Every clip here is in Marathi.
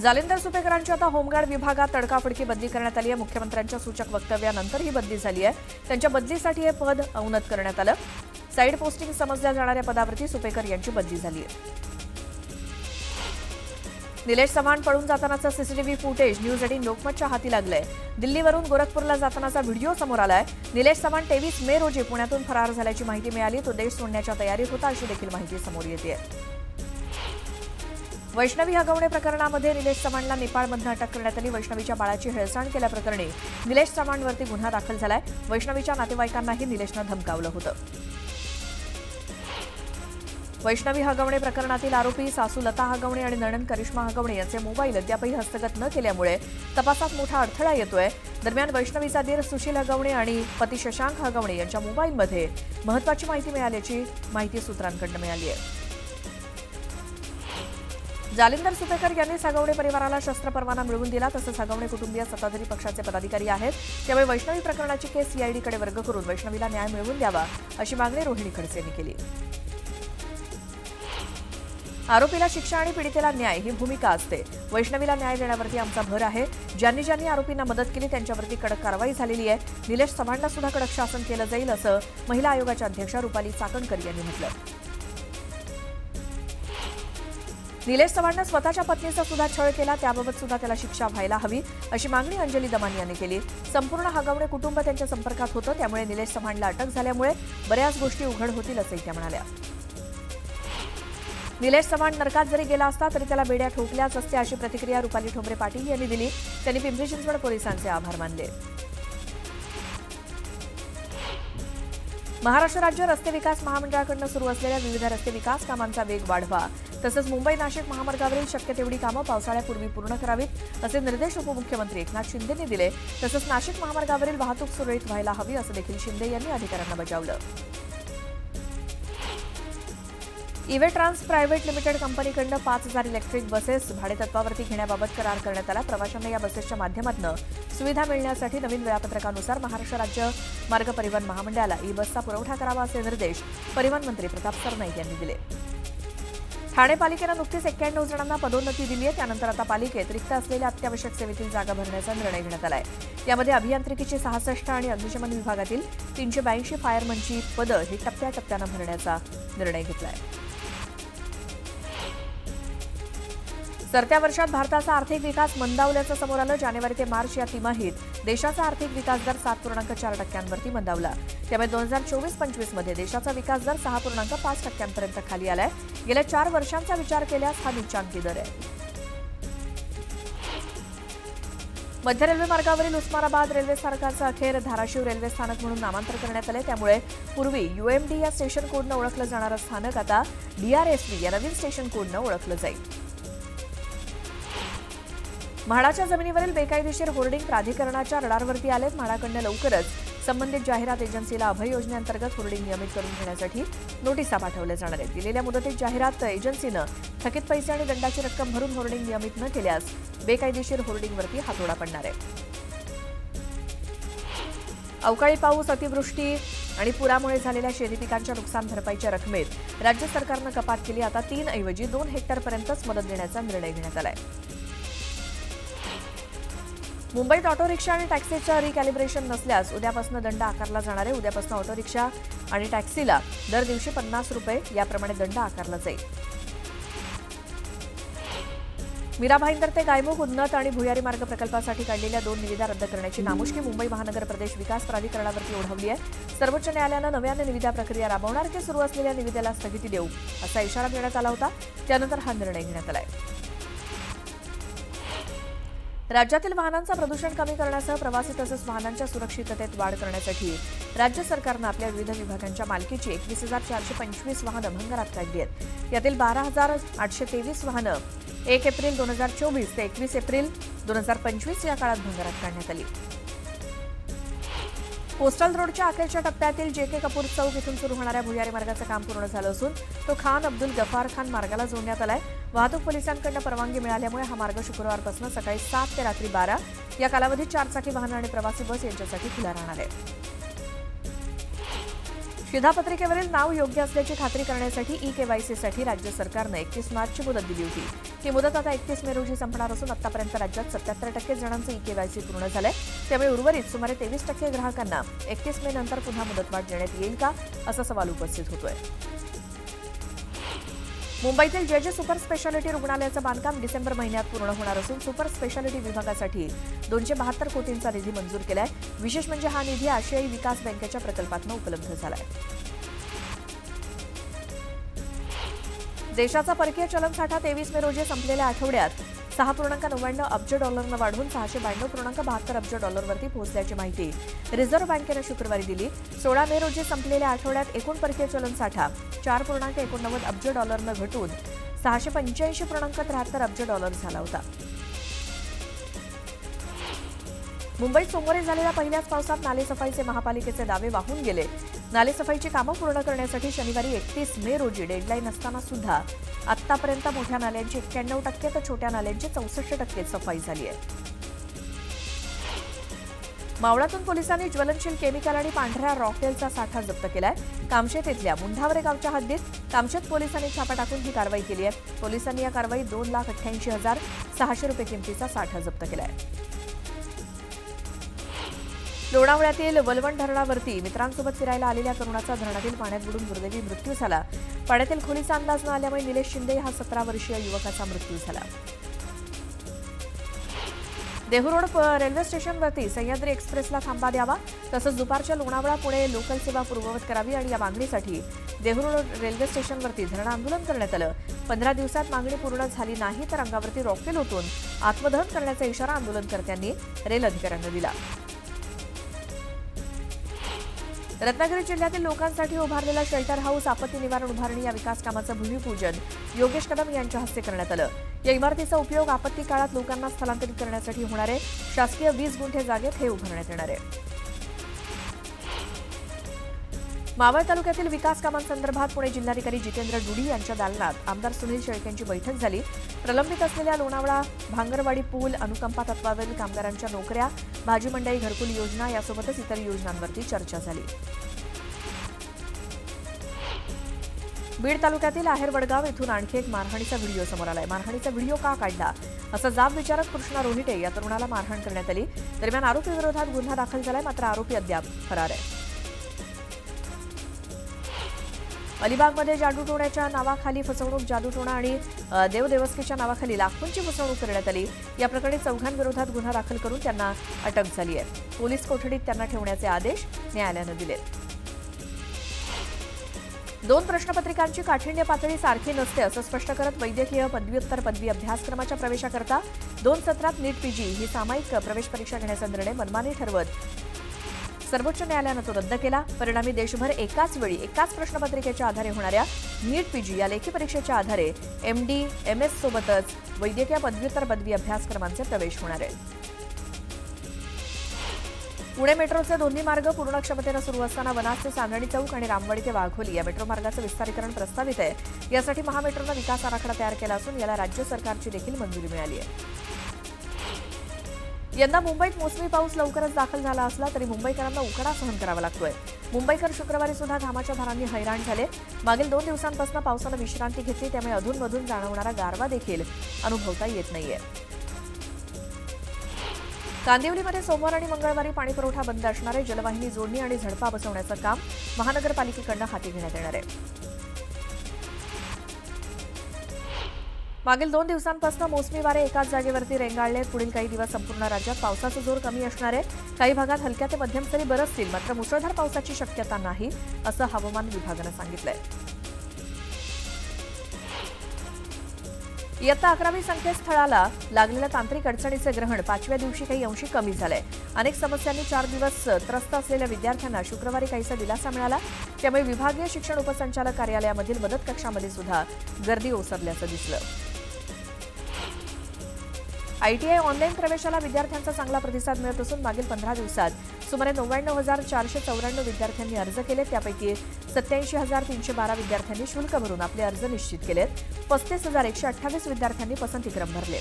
जालिंदर सुपेकरांची आता होमगार्ड विभागात तडकाफडकी बदली करण्यात आली आहे। मुख्यमंत्र्यांच्या सूचक वक्तव्यानंतर ही बदली झाली आहे। त्यांच्या बदलीसाठी हे पद औन्नत करण्यात आलं। साईड पोस्टिंग समजल्या जाणाऱ्या पदावरती सुपेकर यांची बदली झाली आहे। निलेश चव्हाण पळून जातानाचं सीसीटीव्ही फुटेज न्यूज 18 लोकमतच्या हाती लागलंय। दिल्लीवरून गोरखपूरला जातानाचा व्हिडिओ समोर आलाय। निलेश चव्हाण 23 मे रोजी पुण्यातून फरार झाल्याची माहिती मिळाली। तो देश सोडण्याच्या तयारीत होता अशी देखील माहिती समोर येते। वैष्णवी हगवणे प्रकरणामध्ये निलेश चव्हाणला नेपाळमधून अटक करण्यात आली। वैष्णवीच्या बाळाची हेळसांड केल्याप्रकरणी निलेश चव्हाणवरती गुन्हा दाखल झालाय। वैष्णवीच्या नातेवाईकांनाही निलेशनं धमकावलं होतं। वैष्णवी हगवणे प्रकरणातील आरोपी सासू लता हगवणे आणि नणंद करिश्मा हगवणे यांचे मोबाईल अद्यापही हस्तगत न केल्यामुळे तपासात मोठा अडथळा येतोय। दरम्यान वैष्णवीचा दीर सुशील हगवणे आणि पती शशांक हगवणे यांच्या मोबाईलमध्ये महत्त्वाची माहिती मिळाल्याची माहिती सूत्रांकडून मिळाली आहे। जालिंदर सुपेकर यांनी हगवणे परिवाराला शस्त्र परवाना मिळवून दिला। तसंच हगवणे कुटुंबीय सत्ताधारी पक्षाचे पदाधिकारी आहेत। त्यामुळे वैष्णवी प्रकरणाची केस सीआयडीकडे वर्ग करून वैष्णवीला न्याय मिळवून द्यावा अशी मागणी रोहिणी खडसे यांनी केली। आरोपीला शिक्षा आणि पीडितेला न्याय ही भूमिका असते। वैष्णवीला न्याय देण्यावरती आमचा भर आहे। ज्यांनी आरोपींना मदत केली त्यांच्यावरती कडक कारवाई झालेली आहे। निलेश चव्हाणला सुद्धा कडक शासन केलं जाईल असं महिला आयोगाच्या अध्यक्षा रुपाली चाकणकर यांनी म्हटलं। निलेश चव्हाणनं स्वतःच्या पत्नीचा सुद्धा छळ केला, त्याबाबत सुद्धा त्याला शिक्षा व्हायला हवी अशी मागणी अंजली दमानी यांनी केली। संपूर्ण हगवणे कुटुंब त्यांच्या संपर्कात होतं, त्यामुळे निलेश चव्हाणला अटक झाल्यामुळे बऱ्याच गोष्टी उघड होतील असंही त्या म्हणाल्या। निलेश चव्हाण नरकात जरी गेला असता तरी त्याला बेड्या ठोकल्याच असत्या अशी प्रतिक्रिया रुपाली ठोंबरे पाटील यांनी दिली। त्यांनी पिंपरी चिंचवड पोलिसांचे आभार मानले। महाराष्ट्र राज्य रस्ते विकास महामंडळाकडून सुरू असलेल्या विविध रस्ते विकास कामांचा वेग वाढवा, तसंच मुंबई नाशिक महामार्गावरील शक्य तेवढी कामं पावसाळ्यापूर्वी पूर्ण करावीत असे निर्देश उपमुख्यमंत्री एकनाथ शिंदेंनी दिले। तसंच नाशिक महामार्गावरील वाहतूक सुरळीत व्हायला हवी असं देखील शिंदे यांनी अधिकाऱ्यांना बजावलं। इवे ट्रान्स प्रायव्हेट लिमिटेड कंपनीकडून 5000 इलेक्ट्रिक बसेस भाडेतत्वावरती घेण्याबाबत करार करण्यात आला। प्रवाशांना या बसेसच्या माध्यमातून सुविधा मिळण्यासाठी नवीन वेळापत्रकानुसार महाराष्ट्र राज्य मार्ग परिवहन महामंडळाला ई बसचा पुरवठा करावा असे निर्देश परिवहन मंत्री प्रताप सरनाईक यांनी दिले। ठाणे पालिकेनं नुकतीच 91 जणांना पदोन्नती दिली आहे। त्यानंतर आता पालिकेत रिक्त असलेल्या अत्यावश्यक सेवेतील जागा भरण्याचा निर्णय घेण्यात आला आहे। यामध्ये अभियांत्रिकीची 66 आणि अग्निशमन विभागातील 382 फायरमनची पदं ही टप्प्याटप्प्यानं भरण्याचा निर्णय घेतला आहे। सरत्या वर्षात भारताचा आर्थिक विकास मंदावल्याचं समोर आलं। जानेवारी ते मार्च या तिमाहीत देशाचा आर्थिक विकास दर 7.4% मंदावला। त्यामुळे 2024-25 मध्ये देशाचा विकास दर 6.5% खाली आलाय। गेल्या 4 वर्षांचा विचार केल्यास हा नीचांकी दर आहे। मध्य रेल्वे मार्गावरील उस्मानाबाद रेल्वे स्थानकाचं अखेर धाराशिव रेल्वे स्थानक म्हणून नामांतर करण्यात आले। त्यामुळे पूर्वी UMD या स्टेशन कोडनं ओळखलं जाणारं स्थानक आता DRSV या नवीन स्टेशन कोडनं ओळखलं जाईल। म्हाडाच्या जमिनीवरील बेकायदेशीर होर्डिंग प्राधिकरणाच्या रडारवरती आलेत। म्हाडाकडून लवकरच संबंधित जाहिरात एजन्सीला अभय योजनेअंतर्गत होर्डिंग नियमित करून घेण्यासाठी नोटिसा पाठवल्या जाणार आहेत। दिलेल्या मुदतीत जाहिरात एजन्सीनं थकीत पैसे आणि दंडाची रक्कम भरून होर्डिंग नियमित न केल्यास बेकायदेशीर होर्डिंगवरती हातोडा पडणार आहे। अवकाळी पाऊस, अतिवृष्टी आणि पुरामुळे झालेल्या शेती पिकांच्या नुकसान भरपाईच्या रकमेत राज्य सरकारनं कपात केली। आता 3 ऐवजी 2 हेक्टरपर्यंतच मदत देण्याचा निर्णय घेण्यात आलाय। मुंबईत ऑटो रिक्षा आणि टॅक्सीचं रिकॅलिब्रेशन नसल्यास उद्यापासून दंड आकारला जाणार आहे। उद्यापासून ऑटो रिक्षा आणि टॅक्सीला दर दिवशी 50 रुपये याप्रमाणे दंड आकारला जाईल। मीरा भाईंदर ते गायमुख उन्नत आणि भुयारी मार्ग प्रकल्पासाठी काढलेल्या 2 निविदा रद्द करण्याची नामुष्की मुंबई महानगर प्रदेश विकास प्राधिकरणावरती ओढवली आहे। सर्वोच्च न्यायालयानं नव्याने निविदा प्रक्रिया राबवणार की सुरू असलेल्या निविदेला स्थगिती देऊ असा इशारा देण्यात आला होता। त्यानंतर हा निर्णय घेण्यात आलाय। राज्यातील वाहनांचं प्रदूषण कमी करण्यासह प्रवासी तसंच वाहनांच्या सुरक्षिततेत वाढ करण्यासाठी राज्य सरकारनं आपल्या विविध विभागांच्या मालकीची 21,425 वाहनं भंगारात काढली आहेत। यातील 12,823 वाहनं 1 एप्रिल 2024 ते 21 एप्रिल 2025 या काळात भंगारात काढण्यात आली। पोस्टल रोडच्या अखेरच्या टप्प्यातील JK कपूर चौक इथून सुरू होणाऱ्या भुयारी मार्गाचं काम पूर्ण झालं असून तो खान अब्दुल गफार खान मार्गाला जोडण्यात आलाय। वाहतूक पोलिसांकडून परवानगी मिळाल्यामुळे हा मार्ग शुक्रवारपासून सकाळी 7 ते रात्री 12 या कालावधीत 4 चाकी वाहनं आणि प्रवासी बस यांच्यासाठी खुला राहणार आहे। शिधापत्रिकेवरील नाव योग्य असल्याची खात्री करण्यासाठी ई-KYC साठी राज्य सरकारनं 31 मार्चची मुदत दिली होती। ही मुदत आता 31 मे रोजी संपणार असून आतापर्यंत राज्यात 77% जणांचं ई-केवायसी पूर्ण झालंय. त्यामुळे उर्वरित सुमारे 23% ग्राहकांना 31 मे नंतर पुन्हा मुदतवाढ देण्यात येईल का असा सवाल उपस्थित होतोय. मुंबईतील जे सुपर स्पेशालिटी रुग्णालयाचं बांधकाम डिसेंबर महिन्यात पूर्ण होणार असून सुपर स्पेशालिटी विभागासाठी 272 कोटींचा निधी मंजूर केलाय. विशेष म्हणजे हा निधी आशियाई विकास बँकेच्या प्रकल्पातून उपलब्ध झालाय. देशाचा परकीय चलनसाठा 23 मे रोजी संपलेल्या आठवड्यात $6.99 अब्ज वाढून $692.72 अब्ज वरती पोहोचल्याची माहिती रिझर्व्ह बँकेनं शुक्रवारी दिली. 16 मे रोजी संपलेल्या आठवड्यात एकूण परकीय चलनसाठा $4.89 अब्ज घटून $685.73 अब्ज झाला होता. मुंबईत सोमवारी झालेल्या पहिल्याच पावसात नालेसफाईचे महापालिकेचे दावे वाहून गेले. नालेसफाईची कामं पूर्ण करण्यासाठी शनिवारी 31 मे रोजी डेडलाईन असताना सुद्धा आतापर्यंत मोठ्या नाल्यांची 91% तर छोट्या नाल्यांची 64% सफाई झाली आहे. मावळातून पोलिसांनी ज्वलनशील केमिकल आणि पांढऱ्या रॉकेलचा साठा जप्त केलाय. कामशेत इथल्या मुंढावरे गावच्या हद्दीत कामशेत पोलिसांनी छापा टाकून ही कारवाई केली आहे. पोलिसांनी या कारवाईत $2,88,600 किमतीचा साठा जप्त केलाय. लोणावळ्यातील वलवण धरणावरती मित्रांसोबत फिरायला आलेल्या तरुणाचा धरणातील पाण्यात बुडून दुर्दैवी मृत्यू झाला. पाण्यातील खोलीचा अंदाज न आल्यामुळे निलेश शिंदे हा 17 वर्षीय युवकाचा मृत्यू झाला. देहू रोड रेल्वे स्टेशनवरती सह्याद्री एक्सप्रेसला थांबा द्यावा तसंच दुपारच्या लोणावळा पुणे लोकल सेवा पूर्ववत करावी आणि या मागणीसाठी देहू रोड रेल्वे स्टेशनवरती धरणं आंदोलन करण्यात आलं. 15 दिवसात मागणी पूर्ण झाली नाही तर अंगावरती रॉकेल ओतून आत्मदहन करण्याचा इशारा आंदोलनकर्त्यांनी रेल अधिकाऱ्यांना दिला. रत्नागिरी जिल्ह्यातील लोकांसाठी उभारलेला शेल्टर हाऊस आपत्ती निवारण उभारणी या विकास कामाचं भूमिपूजन योगेश कदम यांच्या हस्ते करण्यात आलं. या इमारतीचा उपयोग आपत्ती काळात लोकांना स्थलांतरित करण्यासाठी होणार आहे. शासकीय 20 गुंठे जागेत हे उभारण्यात येणार आहे. मावळ तालुक्यातील विकास कामांसंदर्भात पुणे जिल्हाधिकारी जितेंद्र डुडी यांच्या दालनात आमदार सुनील शेळके यांची बैठक झाली. प्रलंबित असलेल्या लोणावळा भांगरवाडी पूल अनुकंपा तत्वावरील कामगारांच्या नोकऱ्या भाजी मंडई घरकुल योजना यासोबतच इतर योजनांवरती चर्चा झाली. बीड तालुक्यातील आहेर वडगाव येथून आणखी एक मारहाणीचा व्हिडिओ समोर आलाय. मारहाणीचा व्हिडिओ का काढला असा जाब विचारत कृष्णा रोहिटे या तरुणाला मारहाण करण्यात आली. दरम्यान आरोपीविरोधात गुन्हा दाखल झालाय मात्र आरोपी अद्याप फरार आहे. अलिबागमध्ये जादूटोण्याच्या नावाखाली फसवणूक जादूटोणा आणि देवदेवस्कीच्या नावाखाली लाखोंची फसवणूक करण्यात आली. या प्रकरणी चौघांविरोधात गुन्हा दाखल करून त्यांना अटक झाली आहे. पोलीस कोठडीत त्यांना ठेवण्याचे आदेश न्यायालयानं दिले. 2 प्रश्नपत्रिकांची काठिण्य पातळी सारखी नसते असं स्पष्ट करत वैद्यकीय पदव्युत्तर पदवी अभ्यासक्रमाच्या प्रवेशाकरता 2 सत्रात नीट पीजी ही सामायिक प्रवेश परीक्षा घेण्याचा निर्णय मनमानी ठरवत सर्वोच्च न्यायालयानं तो रद्द केला. परिणामी देशभर एकाच वेळी एकाच प्रश्नपत्रिकेच्या आधारे होणाऱ्या नीट पीजी या लेखी परीक्षेच्या आधारे MD MS सोबतच वैद्यकीय पदव्युत्तर पदवी अभ्यासक्रमांचे प्रवेश होणार आहेत. पुणे मेट्रोचे दोन्ही मार्ग पूर्ण क्षमतेनं सुरू असताना वनाज ते चांदणी चौक आणि रामवाडी ते वाघोली या मेट्रो मार्गाचं विस्तारीकरण प्रस्तावित आहे. यासाठी महामेट्रोनं विकास आराखडा तयार केला असून याला राज्य सरकारची देखील मंजुरी मिळाली आहे. यंदा मुंबईत मोसमी पाऊस लवकरच दाखल झाला असला तरी मुंबईकरांना उकडा सहन करावा लागतोय. मुंबईकर शुक्रवारी सुद्धा घामाच्या धारांनी हैराण झाले. मागील 2 दिवसांपासून पावसानं विश्रांती घेतली त्यामुळे अधूनमधून जाणवणारा गारवा देखील अनुभवता येत नाहीये. कांदिवलीमध्ये सोमवार आणि मंगळवारी पाणीपुरवठा बंद असणार आहे. जलवाहिनी जोडणी आणि झडपा बसवण्याचं काम महानगरपालिकेकडून हाती घेण्यात येणार आहे. मागील 2 दिवसांपासून मोसमी वारे एकाच जागेवरती रेंगाळले. पुढील काही दिवस संपूर्ण राज्यात पावसाचा जोर कमी असणार आहे. काही भागात हलक्या ते मध्यम सरी बरसतील मात्र मुसळधार पावसाची शक्यता नाही असं हवामान विभागानं सांगितलंय. इयत्ता 11वी संकेतस्थळाला लागलेल्या तांत्रिक अडचणीचे ग्रहण 5व्या दिवशी काही अंशी कमी झालंय. अनेक समस्यांनी 4 दिवस त्रस्त असलेल्या विद्यार्थ्यांना शुक्रवारी काहीसा दिलासा मिळाला. त्यामुळे विभागीय शिक्षण उपसंचालक कार्यालयामधील मदत कक्षामध्ये सुद्धा गर्दी ओसरल्याचं दिसलं. ITI ऑनलाईन प्रवेशाला विद्यार्थ्यांचा चांगला प्रतिसाद मिळत असून मागील 15 दिवसात सुमारे 99,494 विद्यार्थ्यांनी अर्ज केले. त्यापैकी 87,312 विद्यार्थ्यांनी शुल्क भरून आपले अर्ज निश्चित केलेत. 35,128 विद्यार्थ्यांनी पसंतीक्रम भरले.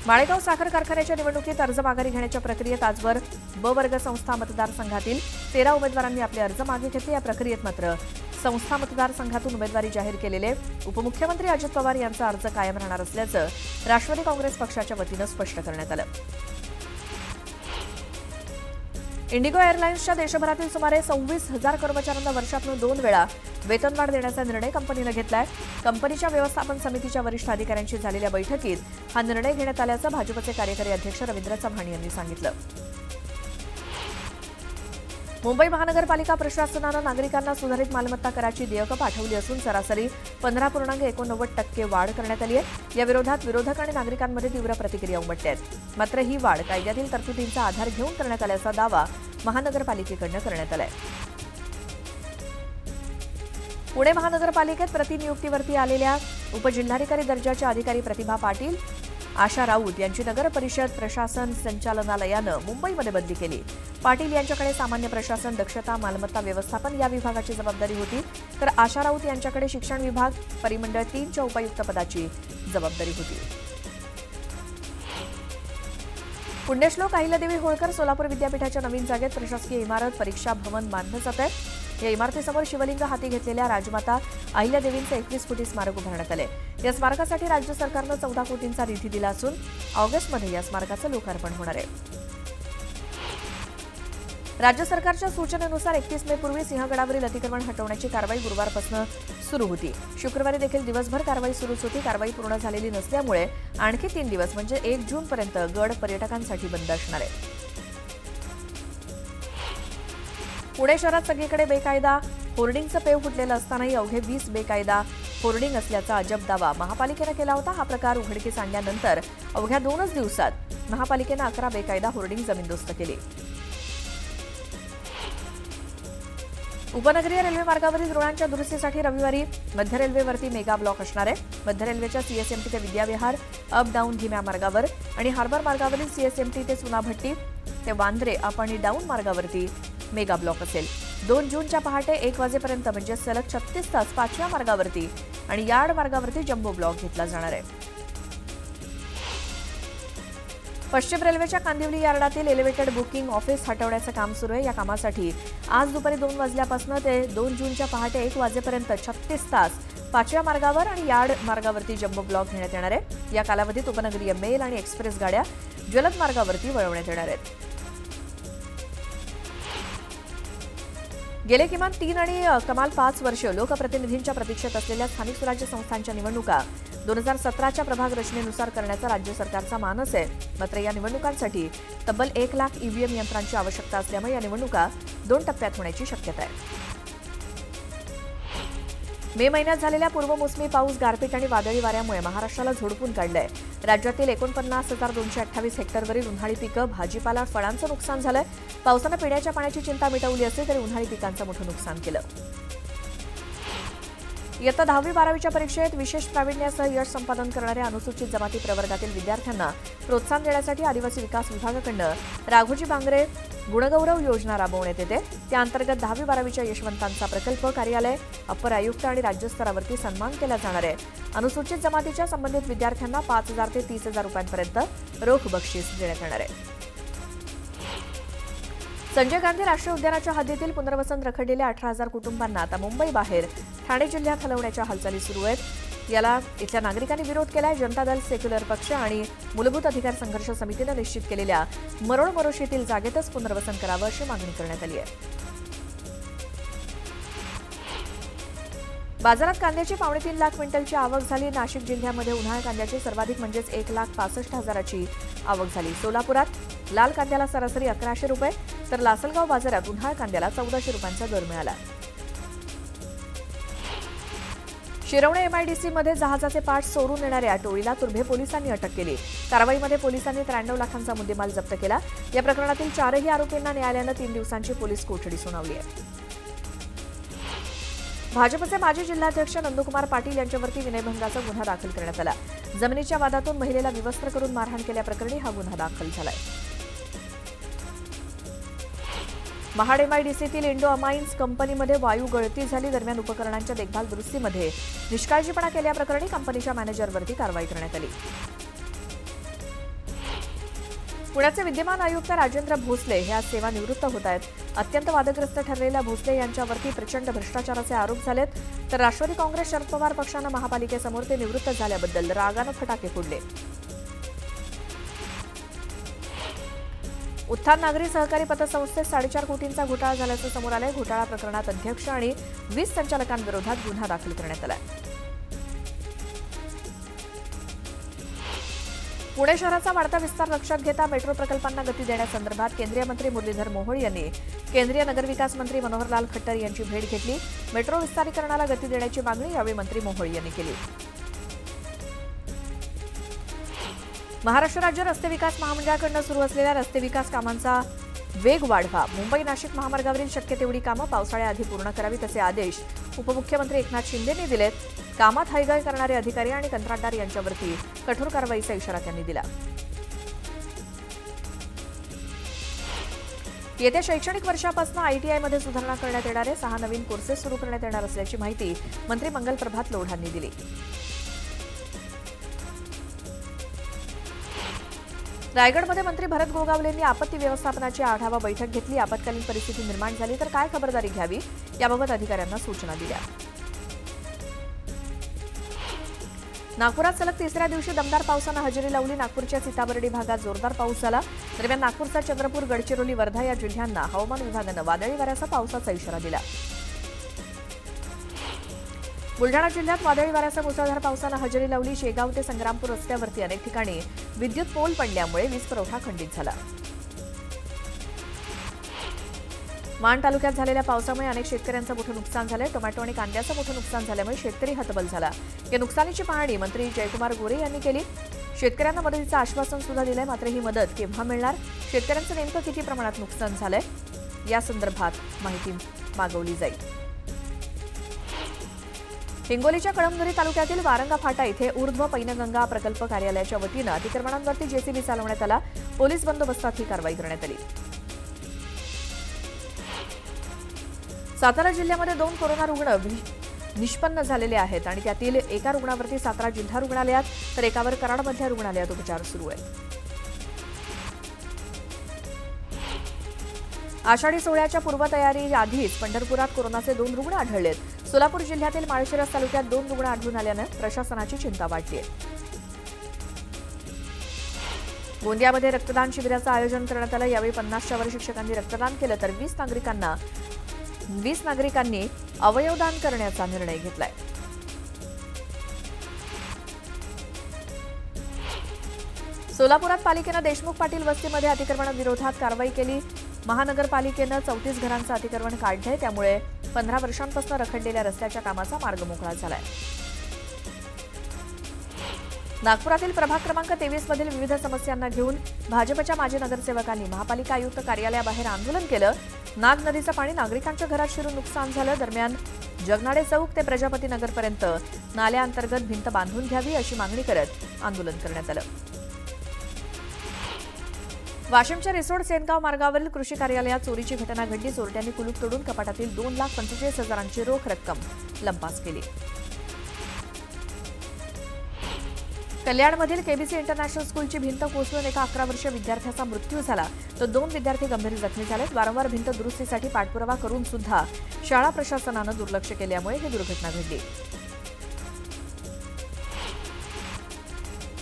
माळेगाव साखर कारखान्याच्या निवडणुकीत अर्ज माघारी घेण्याच्या प्रक्रियेत आजवर ब वर्ग संस्था मतदारसंघातील 13 उमेदवारांनी आपले अर्ज मागे घेतले. या प्रक्रियेत मात्र संस्था मतदारसंघातून उमेदवारी जाहीर केलेले उपमुख्यमंत्री अजित पवार यांचा अर्ज कायम राहणार असल्याचं राष्ट्रवादी काँग्रेस पक्षाच्या वतीनं स्पष्ट करण्यात आलं. इंडिगो एअरलाइन्सच्या देशभरातील सुमारे 26,000 कर्मचाऱ्यांना वर्षातून 2 वेळा वेतनवाढ देण्याचा निर्णय कंपनीनं घेतलाय. कंपनीच्या व्यवस्थापन समितीच्या वरिष्ठ अधिकाऱ्यांशी झालेल्या बैठकीत हा निर्णय घेण्यात आल्याचं भाजपचे कार्यकारी अध्यक्ष रवींद्र चव्हाण यांनी सांगितलं. मुंबई महानगरपालिका प्रशासनानं नागरिकांना सुधारित मालमत्ता कराची देयकं पाठवली असून सरासरी 15.89% वाढ करण्यात आली आहे. या विरोधात विरोधक आणि नागरिकांमध्ये तीव्र प्रतिक्रिया उमटल्या आहेत. मात्र ही वाढ कायद्यातील तरतुदींचा आधार घेऊन करण्यात आल्याचा दावा महानगरपालिकेकडून करण्यात आलाय. पुणे महानगरपालिकेत प्रतिनियुक्तीवरती आलेल्या उपजिल्हाधिकारी दर्जाच्या अधिकारी प्रतिभा पाटील, आशा राऊत यांची नगर परिषद प्रशासन संचालनालयानं मुंबईमध्ये बदली केली. पाटील यांच्याकडे सामान्य प्रशासन, दक्षता, मालमत्ता व्यवस्थापन या विभागाची जबाबदारी होती, तर आशा राऊत यांच्याकडे शिक्षण विभाग, परिमंडळ 3च्या उपायुक्त पदाची जबाबदारी होती. पुण्यश्लोक अहिल्यादेवी होळकर सोलापूर विद्यापीठाच्या नवीन जागेत प्रशासकीय इमारत, परीक्षा भवन बांधलं जात आहे. या इमारतीसमोर शिवलिंग हाती घेतलेल्या राजमाता अहिल्यादेवींचे 21 फुटी स्मारक उभारण्यात आले. या स्मारकासाठी राज्य सरकारनं 14 कोटींचा निधी दिला असून ऑगस्टमध्ये या स्मारकाचं लोकार्पण होणार आहे. राज्य सरकारच्या सूचनेनुसार 31 मे पूर्वी सिंहगडावरील अतिक्रमण हटवण्याची कारवाई गुरुवारपासून सुरू होती. शुक्रवारी देखील दिवसभर कारवाई सुरूच होती. कारवाई पूर्ण झालेली नसल्यामुळे आणखी 3 दिवस म्हणजे 1 जूनपर्यंत गड पर्यटकांसाठी बंद असणार आहे. पुणे शहरात सगळीकडे बेकायदा होर्डिंगचं पेव फुटलेलं असतानाही अवघे 20 बेकायदा होर्डिंग असल्याचा अजब दावा महापालिकेनं केला होता. हा प्रकार उघडकीस आणल्यानंतर अवघ्या 2च दिवसात महापालिकेनं 11 बेकायदा होर्डिंग जमीनदोस्त केली. उपनगरीय रेल्वे मार्गावरील रुळांच्या दुरुस्तीसाठी रविवारी मध्य रेल्वेवरती मेगा ब्लॉक असणार आहे. मध्य रेल्वेच्या सीएसएमटी ते विद्याविहार, अप डाऊन धीम्या मार्गावर आणि हार्बर मार्गावरील सीएसएमटी ते चुनाभट्टी ते वांद्रे अप आणि डाऊन मार्गावरती मेगा ब्लॉक असेल. 2 जूनच्या पहाटे 1 वाजेपर्यंत म्हणजे सलग 36 तास 5व्या मार्गावरती आणि यार्ड मार्गावरती जम्बो ब्लॉक घेतला जाणार आहे. पश्चिम रेल्वेच्या कांदिवली यार्डातील एलिव्हेटेड बुकिंग ऑफिस हटवण्याचं काम सुरू आहे. या कामासाठी आज दुपारी 2 वाजल्यापासून ते 2 जूनच्या पहाटे 1 वाजेपर्यंत 36 तास 5व्या मार्गावर आणि यार्ड मार्गावरती जम्बो ब्लॉक घेण्यात येणार आहे. या कालावधीत उपनगरीय मेल आणि एक्सप्रेस गाड्या जलद मार्गावरती वळवण्यात येणार आहेत. गेले किमान 3 आणि कमाल 5 वर्ष लोकप्रतिनिधींच्या प्रतीक्षेत असलेल्या स्थानिक स्वराज्य संस्थांच्या निवडणुका 2017च्या प्रभाग रचनेनुसार करण्याचा राज्य सरकारचा मानस आहे. मात्र या निवडणुकांसाठी तब्बल 1 लाख ईव्हीएम यंत्रांची आवश्यकता असल्यामुळे या निवडणुका 2 टप्प्यात होण्याची शक्यता आहे. मे महिन्यात झालेल्या पूर्वमोसमी पाऊस, गारपीट आणि वादळी वाऱ्यामुळे महाराष्ट्राला झोडपून काढलंय. राज्यातील 49,228 हेक्टरवरील उन्हाळी पिकं, भाजीपाला, फळांचं नुकसान झालंय. पावसानं पिण्याच्या पाण्याची चिंता मिटवली असली तरी उन्हाळी पिकांचं मोठं नुकसान केलं. इयत्ता 10वी-12वीच्या परीक्षेत विशेष प्रावीण्यासह यश संपादन करणाऱ्या अनुसूचित जमाती प्रवर्गातील विद्यार्थ्यांना प्रोत्साहन देण्यासाठी आदिवासी विकास विभागाकडून राघोजी बांगरे गुणगौरव योजना राबवण्यात येते. त्याअंतर्गत 10वी-12वीच्या यशवंतांचा प्रकल्प, कार्यालय, अप्पर आयुक्त आणि राज्यस्तरावरती सन्मान केला जाणार आहे. अनुसूचित जमातीच्या संबंधित विद्यार्थ्यांना 5,000 ते 30,000 रुपयांपर्यंत रोख बक्षीस देण्यात येणार आहे. संजय गांधी राष्ट्रीय उद्यानाच्या हद्दीतील पुनर्वसन रखडलेल्या 18,000 कुटुंबांना आता मुंबई-बाहेर ठाणे जिल्ह्यात हलवण्याच्या हालचाली सुरू आहेत. याला इथल्या नागरिकांनी विरोध केलाय. जनता दल, सेक्युलर पक्ष आणि मूलभूत अधिकार संघर्ष समितीनं निश्चित केलेल्या मरोळ-मरोशीतील जागेतच पुनर्वसन करावं अशी मागणी करण्यात आली आहे. बाजारात कांद्याची 3.5 लाख क्विंटलची आवक झाली. नाशिक जिल्ह्यामध्ये उन्हाळी कांद्याची सर्वाधिक म्हणजेच 1,65,000ची आवक झाली. सोलापुरात लाल कांद्याला सरासरी 1100 रुपये तर लासलगाव बाजारात उन्हाळी कांद्याला 1400 रुपयांचा दर मिळाला. शिरवणे एमआयडीसीमध्ये जहाजाचे पार्ट चोरून नेणाऱ्या टोळीला तुर्भे पोलिसांनी अटक केली. कारवाईमध्ये पोलिसांनी 93 लाखांचा मुद्देमाल जप्त केला. या प्रकरणातील 4ही आरोपींना न्यायालयानं 3 दिवसांची पोलीस कोठडी सुनावली आहे. भाजपचे माजी जिल्हाध्यक्ष नंदकुमार पाटील यांच्यावरती विनयभंगाचा गुन्हा दाखल करण्यात आला. जमिनीच्या वादातून महिलेला विवस्त्र करून मारहाण केल्याप्रकरणी हा गुन्हा दाखल झालाय. महाड एमआयडीसीतील इंडो अमाइन्स कंपनीमध्ये वायू गळती झाली. दरम्यान उपकरणांच्या देखभाल दुरुस्तीमध्ये निष्काळजीपणा केल्याप्रकरणी कंपनीच्या मॅनेजरवरती कारवाई करण्यात आली. पुण्याचे विद्यमान आयुक्त राजेंद्र भोसले हे आज सेवानिवृत्त होत आहेत. अत्यंत वादग्रस्त ठरलेल्या भोसले यांच्यावरती प्रचंड भ्रष्टाचाराचे आरोप झालेत, तर राष्ट्रवादी काँग्रेस शरद पवार पक्षानं महापालिकेसमोर ते निवृत्त झाल्याबद्दल रागानं फटाके फोडले. उत्थान नागरी सहकारी पतसंस्थेत 4.5 कोटींचा घोटाळा झाल्याचं समोर आलंय. घोटाळा प्रकरणात अध्यक्ष आणि 20 संचालकांविरोधात गुन्हा दाखल करण्यात आलाय. पुणे शहराचा वाढता विस्तार लक्षात घेता मेट्रो प्रकल्पांना गती देण्यासंदर्भात केंद्रीय मंत्री मुरलीधर मोहोळ यांनी केंद्रीय नगरविकास मंत्री मनोहरलाल खट्टर यांची भेट घेतली. मेट्रो विस्तारीकरणाला गती देण्याची मागणी यावेळी मंत्री मोहोळ यांनी केली. महाराष्ट्र राज्य रस्ते विकास महामंडळाकडून सुरू असलेल्या रस्ते विकास कामांचा वेग वाढवा. मुंबई नाशिक महामार्गावरील शक्य तेवढी कामं पावसाळ्याआधी पूर्ण करावीत असे आदेश उपमुख्यमंत्री एकनाथ शिंदेंनी दिलेत. कामात हयगय करणारे अधिकारी आणि कंत्राटदार यांच्यावरती कठोर कारवाईचा इशारा त्यांनी दिला. येत्या शैक्षणिक वर्षापासून आयटीआयमध्ये सुधारणा करण्यात येणार आहे. 6 नवीन कोर्सेस सुरू करण्यात येणार असल्याची माहिती मंत्री मंगल प्रभात लोढांनी दिली. रायगडमध्ये मंत्री भरत गोगावलेंनी आपत्ती व्यवस्थापनाची आढावा बैठक घेतली. आपत्कालीन परिस्थिती निर्माण झाली तर काय खबरदारी घ्यावी याबाबत अधिकाऱ्यांना सूचना दिल्या. नागपुरात सलग 3ऱ्या दिवशी दमदार पावसानं हजेरी लावली. नागपूरच्या सीताबर्डी भागात जोरदार पाऊस झाला. दरम्यान नागपूरचा चंद्रपूर, गडचिरोली, वर्धा या जिल्ह्यांना हवामान विभागानं वादळी वाऱ्यासह पावसाचा इशारा दिला. बुलढाणा जिल्ह्यात वादळी वाऱ्यासह मुसळधार पावसानं हजेरी लावली. शेगाव ते संग्रामपूर रस्त्यावरती अनेक ठिकाणी विद्युत पोल पडल्यामुळे वीज पुरवठा खंडित झाला. मान तालुक्यात झालेल्या पावसामुळे अनेक शेतकऱ्यांचं मोठं नुकसान झालंय. टोमॅटो आणि कांद्याचं मोठं नुकसान झाल्यामुळे शेतकरी हतबल झाला. या नुकसानीची पाहणी मंत्री जयकुमार गोरे यांनी केली. शेतकऱ्यांना मदतीचं आश्वासन सुद्धा दिलंय. मात्र ही मदत केव्हा मिळणार, शेतकऱ्यांचं नेमकं किती प्रमाणात नुकसान झालंय यासंदर्भात माहिती मागवली जाईल. हिंगोलीच्या कळमनुरी तालुक्यातील वारंगा फाटा इथे ऊर्ध्व पैनगंगा प्रकल्प कार्यालयाच्या वतीनं अतिक्रमणांवरती जेसीबी चालवण्यात आला. पोलीस बंदोबस्तात ही कारवाई करण्यात आली. सातारा जिल्ह्यामध्ये 2 कोरोना रुग्ण निष्पन्न झालेले आहेत आणि त्यातील एका रुग्णावरती सातारा जिल्हा रुग्णालयात तर एकावर कराडमधल्या रुग्णालयात उपचार सुरू आहेत. आषाढी सोहळ्याच्या पूर्वतयारी आधीच पंढरपुरात कोरोनाचे 2 रुग्ण आढळलेत. सोलापूर जिल्ह्यातील माळशिरस तालुक्यात 2 रुग्ण आढळून आल्यानं प्रशासनाची चिंता वाढली आहे. गोंदियामध्ये रक्तदान शिबिराचं आयोजन करण्यात आलं. यावेळी 50च्या वर शिक्षकांनी रक्तदान केलं तर 20 नागरिकांनी अवयवदान करण्याचा निर्णय घेतलाय. सोलापुरात पालिकेनं देशमुख पाटील वस्तीमध्ये अतिक्रमणाविरोधात कारवाई केली. महानगरपालिकेनं 34 घरांचं अतिक्रमण काढलंय. त्यामुळे 15 वर्षांपासून रखडलेल्या रस्त्याच्या कामाचा मार्ग मोकळा झालाय. नागपुरातील प्रभाग क्रमांक 23 मधील विविध समस्यांना घेऊन भाजपच्या माजी नगरसेवकांनी महापालिका आयुक्त कार्यालयाबाहेर आंदोलन केलं. नाग नदीचं पाणी नागरिकांच्या घरात शिरून नुकसान झालं. दरम्यान जगनाडे चौक ते प्रजापती नगरपर्यंत नाल्याअंतर्गत भिंत बांधून घ्यावी अशी मागणी करत आंदोलन करण्यात आलं. वाशिमच्या रिसोड सेनगाव मार्गावरील कृषी कार्यालयात चोरीची घटना घडली. चोरट्यांनी कुलूप तोडून कपाटातील 2,45,000ची रोख रक्कम लंपास केली. कल्याणमधील केबीसी इंटरनॅशनल स्कूलची भिंत कोसळून एका 11 वर्षीय विद्यार्थ्याचा मृत्यू झाला. तर 2 विद्यार्थी गंभीर जखमी झालेत. वारंवार भिंत दुरुस्तीसाठी पाठपुरावा करून सुद्धा शाळा प्रशासनानं दुर्लक्ष केल्यामुळे ही दुर्घटना घडली.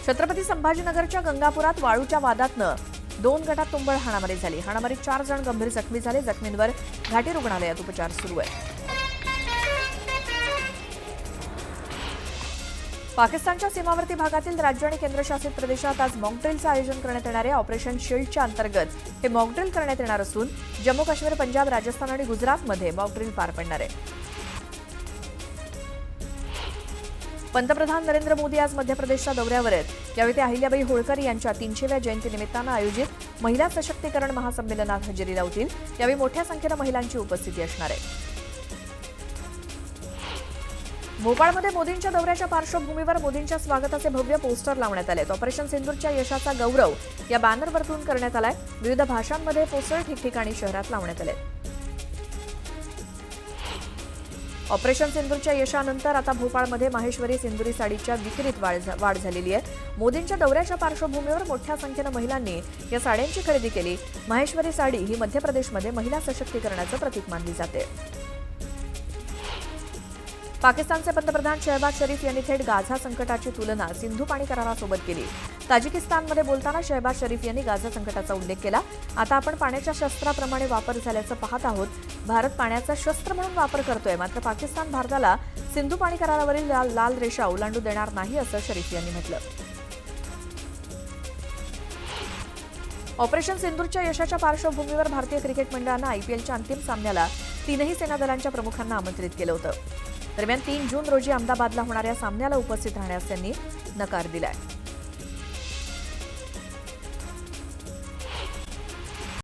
छत्रपती संभाजीनगरच्या गंगापुरात वाळूच्या वादातनं 2 गटात तुंबळ हाणामारी झाली. हाणामारीत 4 जण गंभीर जखमी झाले. जखमींवर घाटी रुग्णालयात उपचार सुरू आहेत. पाकिस्तानच्या सीमावर्ती भागातील राज्य आणि केंद्रशासित प्रदेशात आज मॉकड्रिलचं आयोजन करण्यात येणार आहे. ऑपरेशन शील्डच्या अंतर्गत हे मॉकड्रिल करण्यात येणार असून जम्मू काश्मीर, पंजाब, राजस्थान आणि गुजरातमध्ये मॉकड्रिल पार पडणार आहे. पंतप्रधान नरेंद्र मोदी आज मध्य प्रदेशच्या दौऱ्यावर आहेत. यावेळी ते अहिल्याबाई होळकर यांच्या 300व्या जयंतीनिमित्तानं आयोजित महिला सशक्तीकरण महासंमेलनात हजेरी लावतील. यावेळी मोठ्या संख्येनं महिलांची उपस्थिती असणार आहे. भोपाळमध्ये मोदींच्या दौऱ्याच्या पार्श्वभूमीवर मोदींच्या स्वागताचे भव्य पोस्टर लावण्यात आले. ऑपरेशन सिंदूरच्या यशाचा गौरव या बॅनरवरून करण्यात आलाय. विविध भाषांमध्ये पोस्टर ठिकठिकाणी शहरात लावण्यात आले. ऑपरेशन सिंदूरच्या यशानंतर आता भोपाळमध्ये माहेश्वरी सिंदुरी साडीच्या विक्रीत वाढ झालेली आहे. मोदींच्या दौऱ्याच्या पार्श्वभूमीवर मोठ्या संख्येनं महिलांनी या साड्यांची खरेदी केली. माहेश्वरी साडी ही मध्य प्रदेशमध्ये महिला सशक्तीकरणाचं प्रतीक मानली जाते. पाकिस्तानचे पंतप्रधान शहबाज शरीफ यांनी थेट गाझा संकटाची तुलना सिंधू पाणी करारासोबत केली. ताजिकिस्तानमध्ये बोलताना शहबाज शरीफ यांनी गाझा संकटाचा उल्लेख केला. आता आपण पाण्याच्या शस्त्राप्रमाणे वापर झाल्याचं पाहत आहोत. भारत पाण्याचा शस्त्र म्हणून वापर करतोय, मात्र पाकिस्तान भारताला सिंधू पाणी करारावरील लाल रेषा ओलांडू देणार नाही, असं शरीफ यांनी म्हटलं. ऑपरेशन सिंदूरच्या यशाच्या पार्श्वभूमीवर भारतीय क्रिकेट मंडळानं आयपीएलच्या अंतिम सामन्याला तीनही सेनादलांच्या प्रमुखांना आमंत्रित केलं होतं. दरम्यान 3 जून रोजी अहमदाबादला होणाऱ्या सामन्याला उपस्थित राहण्यास त्यांनी नकार दिलाय.